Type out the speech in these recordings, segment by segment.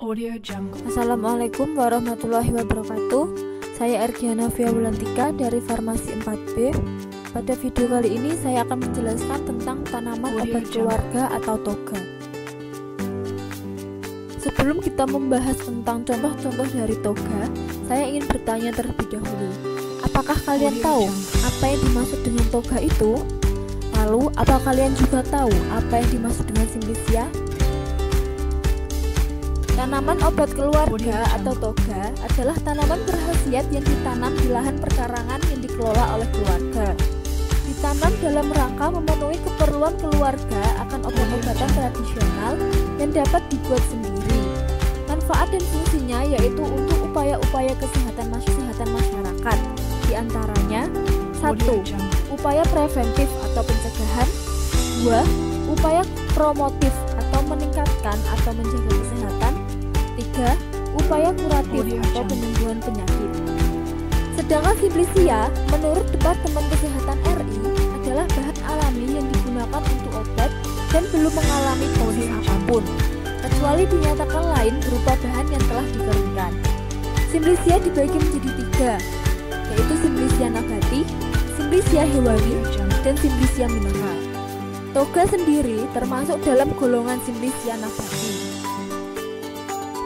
Assalamualaikum warahmatullahi wabarakatuh. Saya Ergiana Fiawulantika dari Farmasi 4B. Pada video kali ini saya akan menjelaskan tentang tanaman obat keluarga atau toga. Sebelum kita membahas tentang contoh-contoh dari toga, saya ingin bertanya terlebih dahulu. Apakah kalian tahu apa yang dimaksud dengan toga itu? Lalu, apa kalian juga tahu apa yang dimaksud dengan Simplicia? Tanaman obat keluarga atau toga adalah tanaman berkhasiat yang ditanam di lahan perkarangan yang dikelola oleh keluarga. Ditanam dalam rangka memenuhi keperluan keluarga akan obat-obatan tradisional yang dapat dibuat sendiri. Manfaat dan fungsinya yaitu untuk upaya-upaya kesehatan masyarakat. Di antaranya 1. Upaya preventif atau pencegahan. 2. Upaya promotif atau meningkatkan atau menjaga kesehatan. 3. Upaya kuratif atau penyembuhan penyakit. Sedangkan Simplicia, menurut Departemen Kesehatan RI, adalah bahan alami yang digunakan untuk obat dan belum mengalami proses apapun, kecuali dinyatakan lain berupa bahan yang telah dikeringkan. Simplicia dibagi menjadi 3, yaitu Simplicia nabati, Simplicia hewani, dan Simplicia mineral. Toga sendiri termasuk dalam golongan Simplicia nabati.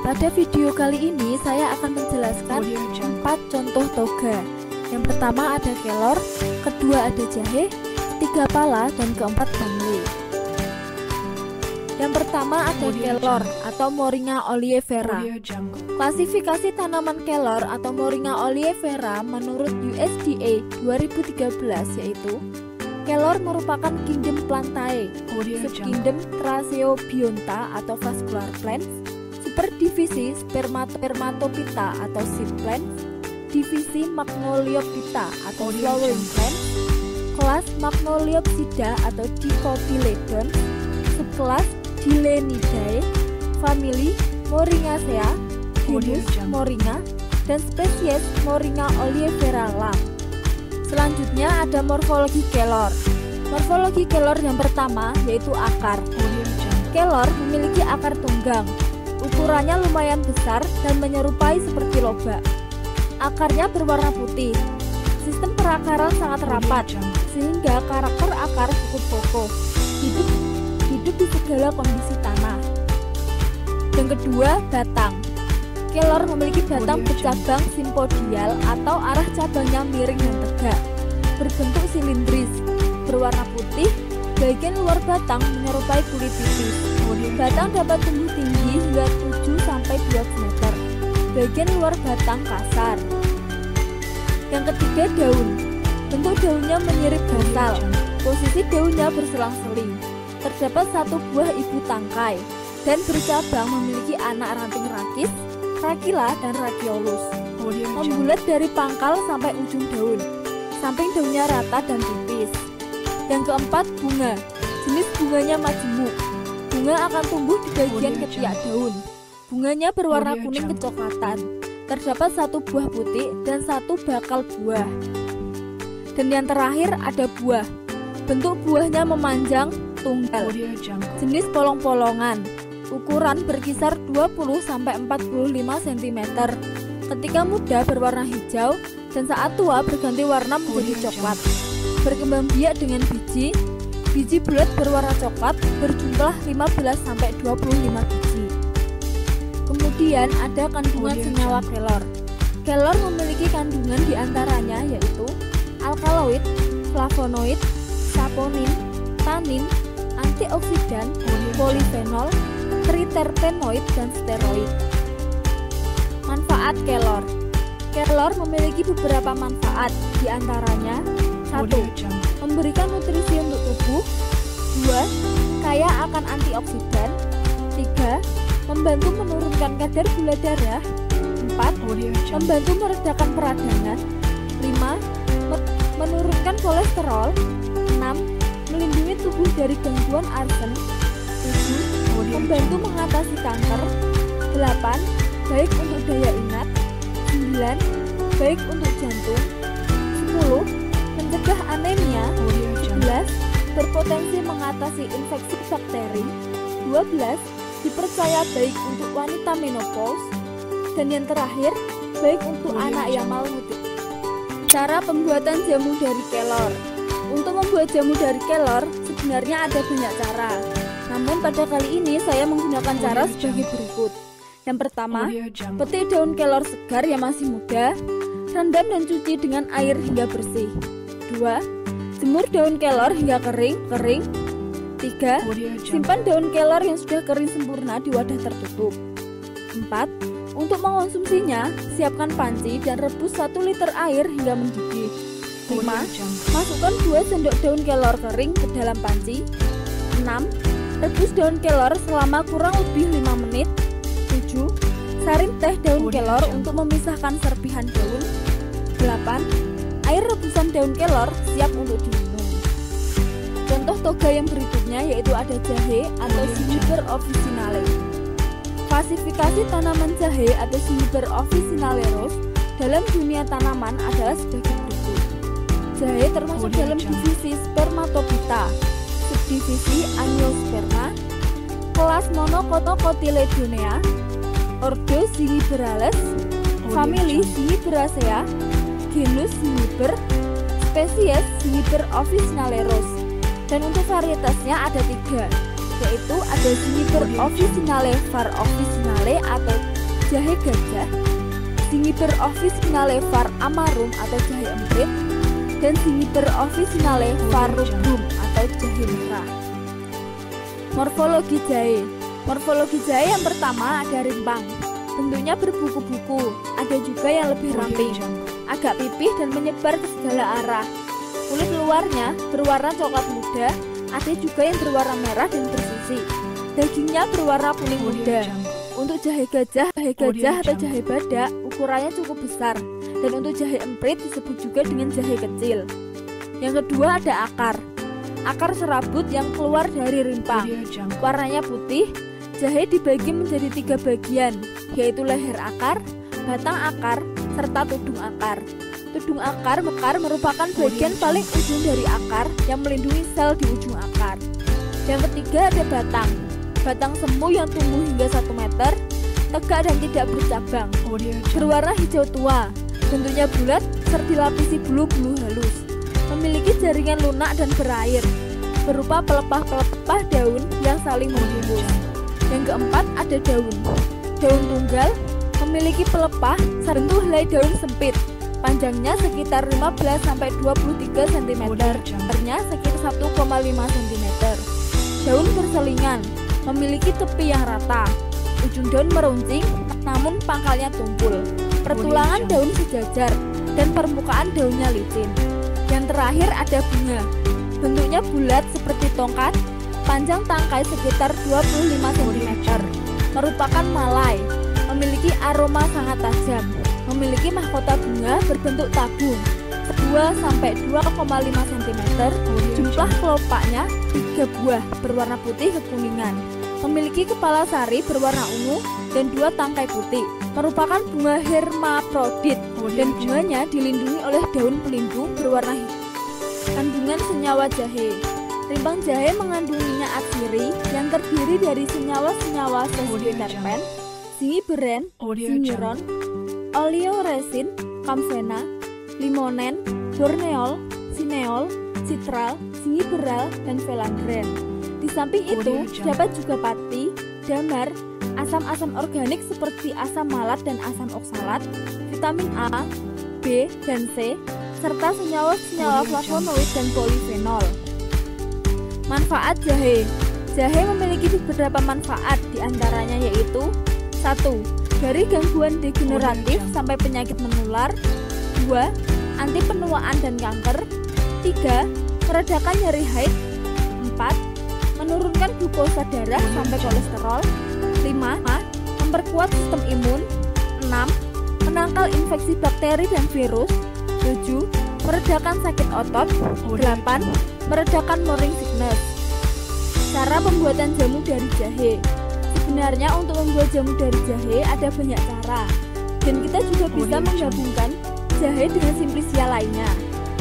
Pada video kali ini saya akan menjelaskan 4 contoh toga. Yang pertama ada kelor, kedua ada jahe, ketiga pala, dan keempat bangli. Yang pertama ada kelor atau Moringa oleifera. Klasifikasi tanaman kelor atau Moringa oleifera menurut USDA 2013 yaitu kelor merupakan kingdom Plantae, subkingdom Tracheobionta atau vascular plants, superdivisi Spermatophyta atau seed plants, divisi Magnoliophyta atau flowering plants, kelas Magnoliopsida atau Dicotyledons, subkelas Dilenidae, famili Moringaceae, genus Moringa, dan spesies Moringa oleifera Lam. Selanjutnya ada morfologi kelor. Morfologi kelor yang pertama yaitu akar. Kelor memiliki akar tunggang. Ukurannya lumayan besar dan menyerupai seperti lobak. Akarnya berwarna putih. Sistem perakaran sangat rapat, sehingga karakter akar cukup kokoh. Hidup di segala kondisi tanah. Yang kedua, batang. Kelor memiliki batang bercabang simpodial atau arah cabangnya miring dan tegak, berbentuk silindris, berwarna putih. Bagian luar batang menyerupai kulit tipis. Batang dapat tumbuh tinggi hingga 7-12 meter. Bagian luar batang kasar. Yang ketiga, daun. Bentuk daunnya mirip basal. Posisi daunnya berselang-seling. Terdapat satu buah ibu tangkai dan bercabang memiliki anak ranting rakis, rakila, dan rakiolus. Membulat dari pangkal sampai ujung daun. Samping daunnya rata dan tipis. Yang keempat, bunga. Jenis bunganya majemuk. Bunga akan tumbuh di bagian ketiak daun. Bunganya berwarna kuning kecoklatan. Terdapat satu buah putih dan satu bakal buah. Dan yang terakhir ada buah. Bentuk buahnya memanjang, tunggal. Jenis polong-polongan. Ukuran berkisar 20-45 cm. Ketika muda berwarna hijau dan saat tua berganti warna menjadi coklat. Berkembang biak dengan biji. Biji bulat berwarna coklat berjumlah 15-25 biji. Kemudian ada kandungan senyawa kelor. Kelor memiliki kandungan diantaranya yaitu alkaloid, flavonoid, saponin, tanin, antioksidan, polifenol, triterpenoid, dan steroid. Manfaat kelor. Kelor memiliki beberapa manfaat, diantaranya 1. Memberikan nutrisi untuk tubuh. 2. Kaya akan antioksidan. 3. Membantu menurunkan kadar gula darah. 4. Membantu meredakan peradangan. 5. Menurunkan kolesterol. 6. Melindungi tubuh dari gangguan arsen. 7. Membantu mengatasi kanker. 8. Baik untuk daya ingat. 9. Baik untuk jantung. 10. Mencegah anemia. 11. Berpotensi mengatasi infeksi bakteri. 12. dipercaya baik untuk wanita menopause, dan yang terakhir, baik untuk anak yang malnutrisi. Cara pembuatan jamu dari kelor. Untuk membuat jamu dari kelor, sebenarnya ada banyak cara. Namun pada kali ini saya menggunakan cara sebagai berikut. Yang pertama, petik daun kelor segar yang masih muda, rendam dan cuci dengan air hingga bersih. 2. Jemur daun kelor hingga kering. 3. Simpan daun kelor yang sudah kering sempurna di wadah tertutup. 4. Untuk mengonsumsinya, siapkan panci dan rebus 1 liter air hingga mendidih. 5. Masukkan 2 sendok daun kelor kering ke dalam panci. 6. Rebus daun kelor selama kurang lebih 5 menit. 7. Saring teh daun kelor untuk memisahkan serpihan daun. 8. Air rebusan daun kelor siap untuk diminum. Contoh toga yang berikutnya yaitu ada jahe atau Juniper officinale. Klasifikasi tanaman jahe atau Juniper officinale dalam dunia tanaman adalah sebagai berikut. Jahe termasuk dalam divisi Spermatophyta, subdivisi Angiosperma, kelas Monocotyledonea, ordo Zingiberales, famili Zingiberaceae, genus Juniper, spesies Juniper officinale. Dan untuk varietasnya ada 3, yaitu ada Juniper officinale var officinale atau jahe gajah, Juniper officinale var amarum atau jahe emprit, dan Juniper officinale var rubrum atau jahe merah. Morfologi jahe. Morfologi jahe yang pertama ada rimpang, bentuknya berbuku-buku, ada juga yang lebih ramping, agak pipih dan menyebar ke segala arah. Kulit luarnya berwarna coklat muda, ada juga yang berwarna merah dan bersisi. Dagingnya berwarna kuning muda. Untuk jahe gajah atau jahe badak ukurannya cukup besar, dan untuk jahe emprit disebut juga dengan jahe kecil. Yang kedua ada akar. Akar serabut yang keluar dari rimpang, warnanya putih. Jahe dibagi menjadi 3 bagian, yaitu leher akar, batang akar, serta tudung akar. Tudung akar mekar merupakan bagian paling ujung dari akar yang melindungi sel di ujung akar. Yang ketiga ada batang. Batang semu yang tumbuh hingga 1 meter, tegak dan tidak bercabang, berwarna hijau tua, bentuknya bulat serta dilapisi bulu-bulu halus, memiliki jaringan lunak dan berair, berupa pelepah-pelepah daun yang saling membungkus. Yang keempat ada daun. Daun tunggal memiliki pelepah bentuk helai daun sempit, panjangnya sekitar 15-23 cm, lebarnya sekitar 1,5 cm. Daun berselingan, memiliki tepi yang rata, ujung daun meruncing, namun pangkalnya tumpul. Pertulangan daun sejajar, dan permukaan daunnya licin. Yang terakhir ada bunga, bentuknya bulat seperti tongkat, panjang tangkai sekitar 25 cm, merupakan malai, memiliki aroma sangat tajam, memiliki mahkota bunga berbentuk tabung 2-2,5 cm, jumlah kelopaknya 3 buah berwarna putih kekuningan, memiliki kepala sari berwarna ungu dan 2 tangkai putih, merupakan bunga hermaprodit dan bunganya dilindungi oleh daun pelindung berwarna hitam. Kandungan senyawa jahe. Rimpang jahe mengandung minyak atsiri yang terdiri dari senyawa-senyawa sesquiterpen, zingiberin, zingiron, oleoresin, kamfena, limonen, borneol, sineol, citral, zingiberal, dan velandren. Di samping itu, dapat juga pati, damar, asam-asam organik seperti asam malat dan asam oksalat, vitamin A, B, dan C, serta senyawa-senyawa flavonoid dan polifenol. Manfaat jahe. Jahe memiliki beberapa manfaat, diantaranya yaitu 1. Dari gangguan degeneratif sampai penyakit menular. 2. Anti penuaan dan kanker. 3. Meredakan nyeri haid. 4. Menurunkan glukosa darah sampai kolesterol. 5. Memperkuat sistem imun. 6. Menangkal infeksi bakteri dan virus. 7. Meredakan sakit otot. 8. Meredakan morning sickness. Cara pembuatan jamu dari jahe. Sebenarnya untuk membuat jamu dari jahe ada banyak cara, dan kita juga bisa menggabungkan jahe dengan simplisia lainnya.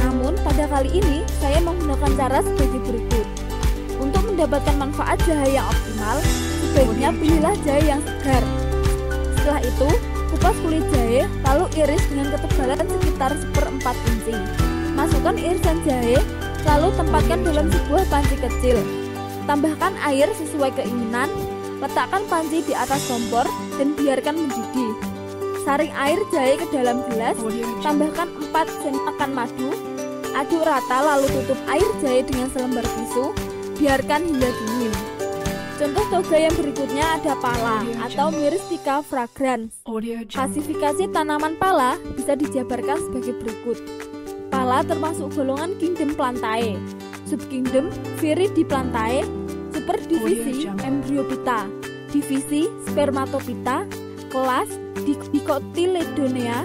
Namun pada kali ini saya menggunakan cara sebagai berikut. Untuk mendapatkan manfaat jahe yang optimal, sebaiknya pilihlah jahe yang segar. Setelah itu, kupas kulit jahe, lalu iris dengan ketebalan sekitar 1/4 inci. Masukkan irisan jahe, lalu tempatkan dalam sebuah panci kecil. Tambahkan air sesuai keinginan, letakkan panci di atas kompor dan biarkan mendidih. Saring air jahe ke dalam gelas, tambahkan 4 sendok makan madu, aduk rata lalu tutup air jahe dengan selembar tisu, biarkan hingga dingin. Contoh toga yang berikutnya ada pala atau Myristica fragrans. Klasifikasi tanaman pala bisa dijabarkan sebagai berikut. Pala termasuk golongan kingdom Plantae, subkingdom Viridiplantae, superdivisi Embryophyta, divisi Spermatophyta, kelas Dicotyledonea,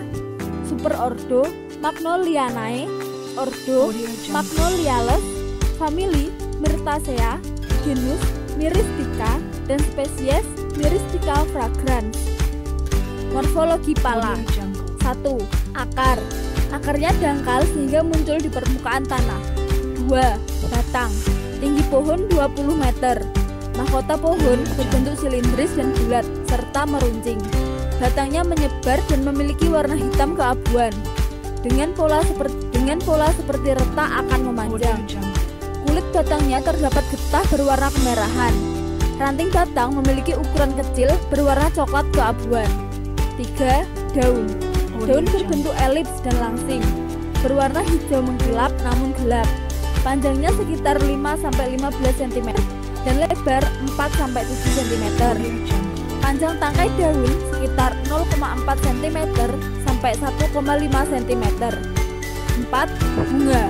superordo Magnolianae, ordo Magnoliales, famili Myrtaceae, genus Myristica, dan spesies Myristica fragrans. Morfologi pala. 1. Akar. Akarnya dangkal sehingga muncul di permukaan tanah. 2. Batang. Tinggi pohon 20 meter. Mahkota pohon berbentuk silindris dan bulat serta meruncing. Batangnya menyebar dan memiliki warna hitam keabuan. Dengan pola seperti retak akan memanjang. Kulit batangnya terdapat getah berwarna kemerahan. Ranting batang memiliki ukuran kecil berwarna coklat keabuan. 3. Daun. Daun berbentuk elips dan langsing, berwarna hijau mengkilap namun gelap. Panjangnya sekitar 5-15 cm dan lebar 4-7 cm. Panjang tangkai daun sekitar 0,4 cm sampai 1,5 cm. 4. Bunga.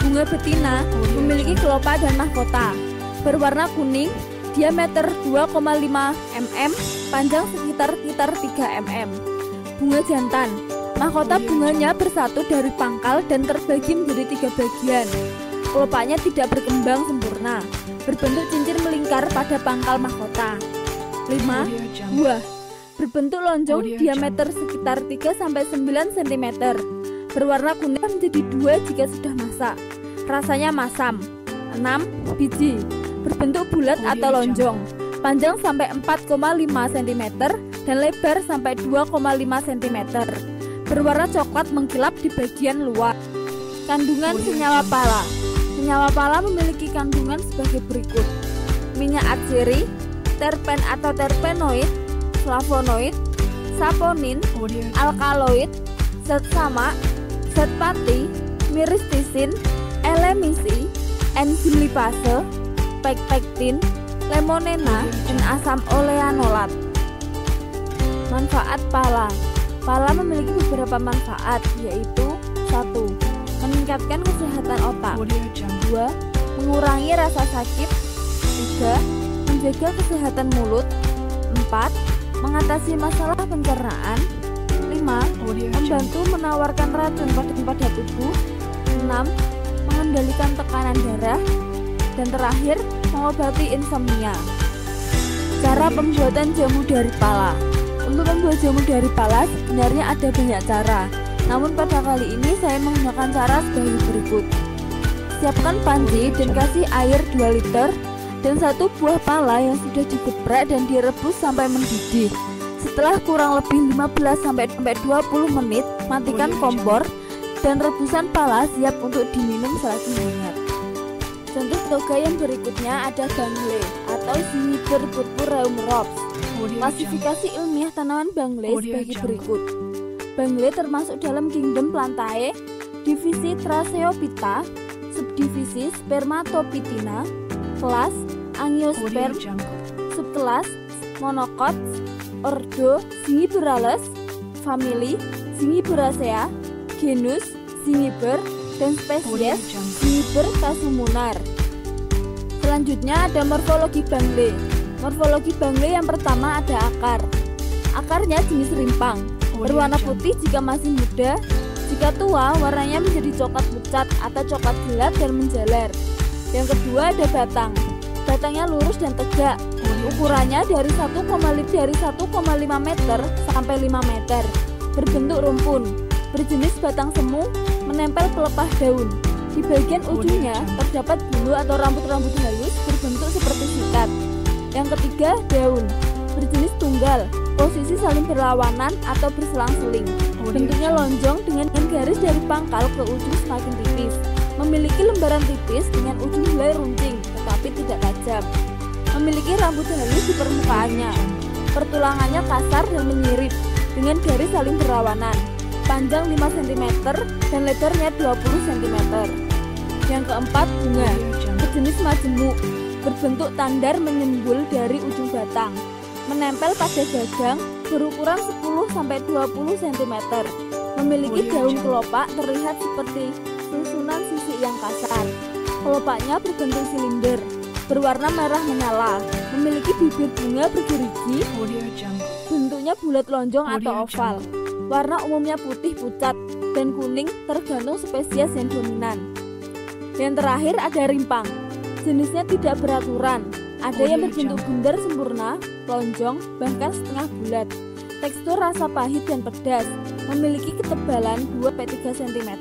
Bunga betina memiliki kelopa dan mahkota, berwarna kuning, diameter 2,5 mm, panjang sekitar 3 mm. Bunga jantan. Mahkota bunganya bersatu dari pangkal dan terbagi menjadi 3 bagian. Kelopanya tidak berkembang sempurna, berbentuk cincin melingkar pada pangkal mahkota. 5. Buah. Berbentuk lonjong, diameter sekitar 3-9 cm. Berwarna kuning menjadi 2 jika sudah masak. Rasanya masam. 6. Biji. Berbentuk bulat atau lonjong, panjang sampai 4,5 cm dan lebar sampai 2,5 cm. Berwarna coklat mengkilap di bagian luar. Kandungan senyawa pala. Senyawa pala memiliki kandungan sebagai berikut: minyak atsiri, terpen atau terpenoid, flavonoid, saponin, alkaloid, zat samak, zat pati, myristicin, elemisi, enzim lipase, pektin, lemonena, dan asam oleanolat. Manfaat pala. Pala memiliki beberapa manfaat, yaitu 1. Meningkatkan kesehatan otak. 2. Mengurangi rasa sakit. 3. Menjaga kesehatan mulut. 4. Mengatasi masalah pencernaan. 5. Membantu menawarkan racun pada tubuh. 6. Mengendalikan tekanan darah. Dan terakhir, mengobati insomnia. Cara pembuatan jamu dari pala. Untuk membuat jamu dari pala sebenarnya ada banyak cara, namun pada kali ini saya menggunakan cara sebagai berikut. Siapkan panci dan kasih air 2 liter dan 1 buah pala yang sudah digeprek dan direbus sampai mendidih. Setelah kurang lebih 15-20 menit, matikan kompor dan rebusan pala siap untuk diminum selagi hangat. Contoh toga yang berikutnya ada bangle atau Zingiber purpureum Rops. Klasifikasi ilmiah tanaman bangle sebagai berikut. Bangle termasuk dalam kingdom Plantae, divisi Tracheophyta, subdivisi Spermatophytina, kelas Angiosperm, subkelas Monocots, ordo Zingiberales, famili Zingiberaceae, genus Zingiber, dan spesies Zingiber casumunar. Selanjutnya ada morfologi bangle. Morfologi bangle yang pertama ada akar. Akarnya jenis rimpang, berwarna putih jika masih muda. Jika tua, warnanya menjadi coklat pucat atau coklat gelap dan menjalar. Yang kedua ada batang. Batangnya lurus dan tegak. Ukurannya dari 1,5 meter sampai 5 meter. Berbentuk rumpun. Berjenis batang semu, menempel pelepah daun. Di bagian ujungnya terdapat bulu atau rambut-rambut halus berbentuk seperti sikat. Yang ketiga, daun. Berjenis tunggal, posisi saling berlawanan atau berselang-seling. Bentuknya lonjong dengan garis dari pangkal ke ujung semakin tipis. Memiliki lembaran tipis dengan ujung helai runcing, tetapi tidak tajam. Memiliki rambut halus di permukaannya. Pertulangannya kasar dan menyirip, dengan garis saling berlawanan. Panjang 5 cm dan lebarnya 20 cm. Yang keempat, bunga. Berjenis majemuk, berbentuk tandar menyembul dari ujung batang. Menempel pada gagang, berukuran 10-20 cm. Memiliki daun kelopak terlihat seperti susunan sisik yang kasar. Kelopaknya berbentuk silinder, berwarna merah menyala. Memiliki bibir bunga bergerigi, bentuknya bulat lonjong atau oval. Warna umumnya putih pucat dan kuning tergantung spesies yang dominan. Yang terakhir ada rimpang. Jenisnya tidak beraturan. Ada yang berbentuk bundar sempurna, lonjong, bahkan setengah bulat. Tekstur rasa pahit dan pedas. Memiliki ketebalan 2-3 cm.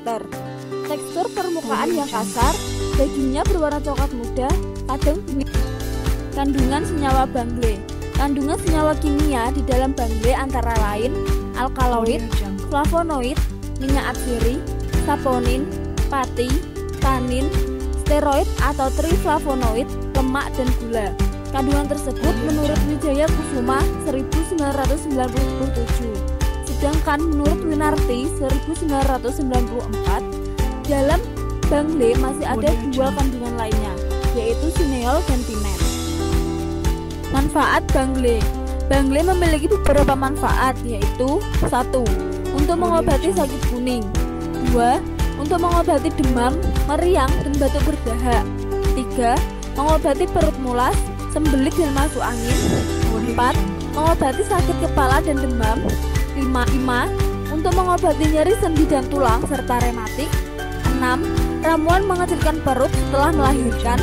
Tekstur permukaan yang kasar. Dagingnya berwarna coklat muda, kadang kuning. Kandungan senyawa bangle. Kandungan senyawa kimia di dalam bangle antara lain alkaloid, flavonoid, minyak atsiri, saponin, pati, tanin, steroid atau triflavonoid, lemak dan gula. Kandungan tersebut menurut Wijaya Kusuma 1997, sedangkan menurut Winarti 1994 dalam bangle masih ada 2 kandungan lainnya, yaitu sineol dan pinet. Manfaat bangle. Bangle memiliki beberapa manfaat, yaitu 1. Untuk mengobati sakit kuning, 2. Untuk mengobati demam, meriang, dan batuk berdahak, 3. Mengobati perut mulas, sembelit dan masuk angin, 4. Mengobati sakit kepala dan demam, 5. Untuk mengobati nyeri sendi dan tulang serta rematik, 6. Ramuan mengecilkan perut setelah melahirkan,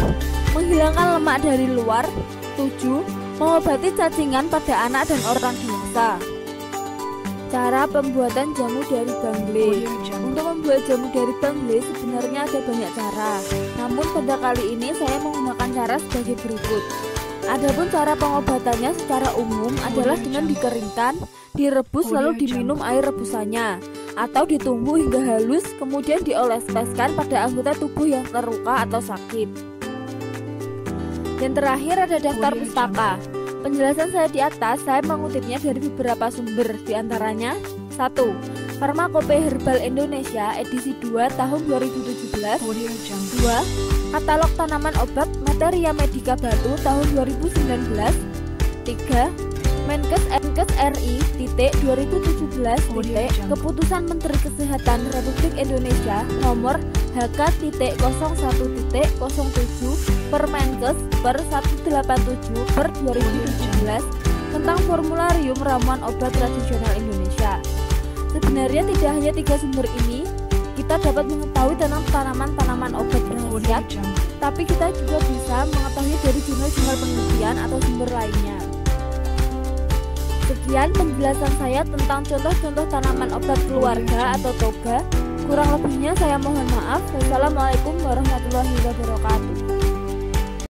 menghilangkan lemak dari luar, 7. Mengobati cacingan pada anak dan orang dewasa. Cara pembuatan jamu dari bangle. Untuk membuat jamu dari bangle sebenarnya ada banyak cara. Namun pada kali ini saya menggunakan cara sebagai berikut. Adapun cara pengobatannya secara umum adalah dengan dikeringkan, direbus lalu diminum air rebusannya, atau ditunggu hingga halus kemudian dioleskan pada anggota tubuh yang terluka atau sakit. Dan terakhir ada daftar pustaka. Penjelasan saya di atas saya mengutipnya dari beberapa sumber, diantaranya 1. Farmakope Herbal Indonesia edisi 2 tahun 2017, 2. Katalog Tanaman Obat Materia Medika Batu tahun 2019, 3. Menkes RI (2017) Keputusan Menteri Kesehatan Republik Indonesia nomor HK.01.07 Permenkes per 187/2017 tentang formularium ramuan obat tradisional Indonesia. Sebenarnya tidak hanya 3 sumber ini kita dapat mengetahui tentang tanaman-tanaman obat berkhasiat, tapi kita juga bisa mengetahui dari jurnal-jurnal penelitian atau sumber lainnya. Sekian penjelasan saya tentang contoh-contoh tanaman obat keluarga atau toga. Kurang lebihnya saya mohon maaf. Wassalamualaikum warahmatullahi wabarakatuh.